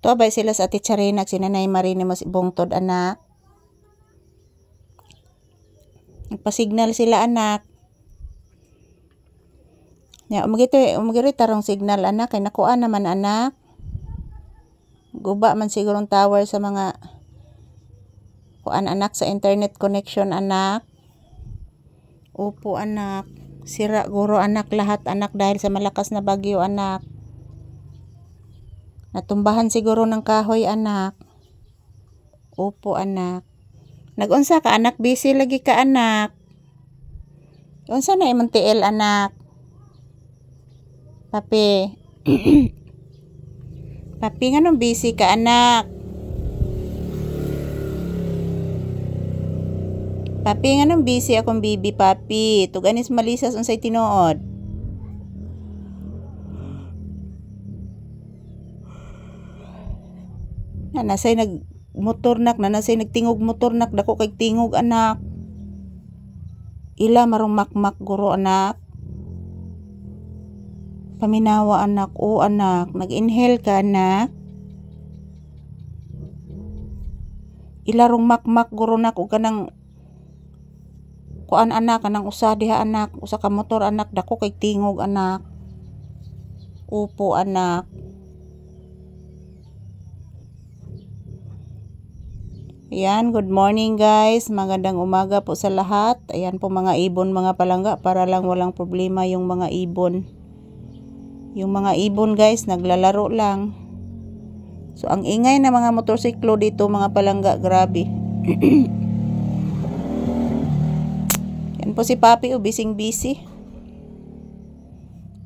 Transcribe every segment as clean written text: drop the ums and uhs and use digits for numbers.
Tuabay sila sa ati Charina, sinanay Marini mo si bungtod anak. Nagpa-signal sila anak. Ya, umagito tarong signal anak, kay nakuha naman anak. Guba man sigurong tower sa mga kuan anak sa internet connection anak. Opo anak. Sira guro anak lahat anak dahil sa malakas na bagyo anak. Natumbahan siguro ng kahoy anak. Opo anak. Nagunsa ka anak, busy lagi ka anak. Unsa na imong TL anak? Papi. Papi nganong busy ka anak? Papi nganong busy akong bibi papi. Tuganis malisas unsay tinuod. Nanasay nagmotor nak, nanasay nagtingog motor nak, dako kay tingog anak. Ila marong makmak guro anak. Paminawa anak, o anak, nag-inhale ka anak. Ila rong makmak guro nak ug kanang kuan anak, kanang usa diha anak, usa ka motor anak, dako kay tingog anak. Opo anak. Ayan, good morning guys. Magandang umaga po sa lahat. Ayan po mga ibon, mga palangga, para lang walang problema yung mga ibon. Yung mga ibon guys, naglalaro lang. So, ang ingay na mga motorsiklo dito, mga palangga, grabe. Yan po si Papi, bising busy.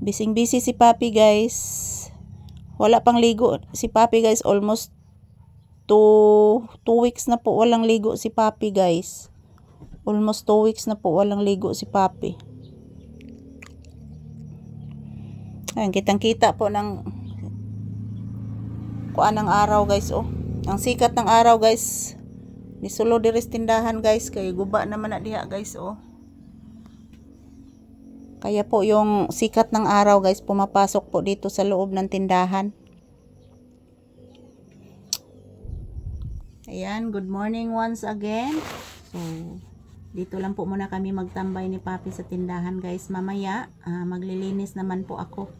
Bising busy si Papi guys. Wala pang ligo si Papi guys, almost 2 weeks na po walang ligo si Papi guys. Almost 2 weeks na po walang ligo si Papi. Ayan, kitang-kita po ng kuan ng araw guys, oh. Ang sikat ng araw guys. Nisulo diris tindahan guys, kay guba naman na diha guys, oh. Kaya po yung sikat ng araw guys pumapasok po dito sa loob ng tindahan. Ayan, good morning once again. So, dito lang po muna kami magtambay ni Papi sa tindahan guys. Mamaya, maglilinis naman po ako.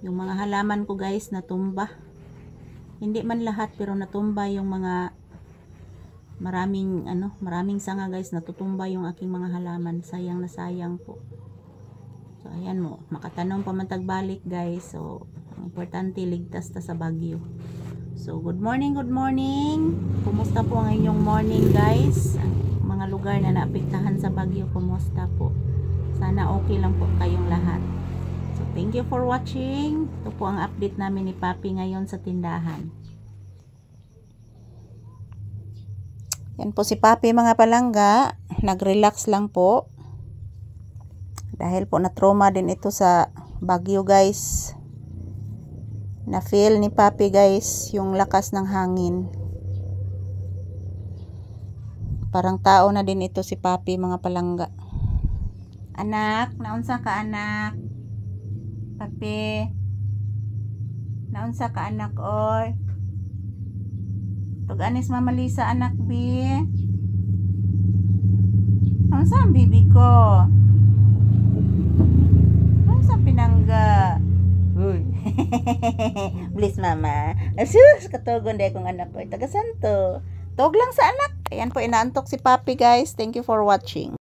Yung mga halaman ko guys natumba. Hindi man lahat pero natumba yung mga maraming sanga guys, natutumba yung aking mga halaman. Sayang na sayang po. So, ayan mo, makatanong pa man tagbalik guys. So, ang importante ligtas ta sa bagyo. So, good morning, good morning. Kumusta po ang inyong morning guys? Ang mga lugar na naapektahan sa bagyo, kumusta po? Sana okay lang po kayong lahat. So, thank you for watching. Ito po ang update namin ni Papi ngayon sa tindahan. Yan po si Papi mga palangga. Nag-relax lang po. Dahil po na-trauma din ito sa bagyo guys. Na-feel ni Papi guys yung lakas ng hangin. Parang tao na din ito si Papi mga palangga. Anak, naunsa ka anak? Papi, naunsa ka anak oy? Tug-anis Mama Lisa anak bi. Naunsa ang bibi ko? Naunsa pinangga? Uy. Please mama. Asus, katugon day kong anak ko. Taga Santo. Tog lang sa anak. Ayan po, inaantok si Papi guys. Thank you for watching.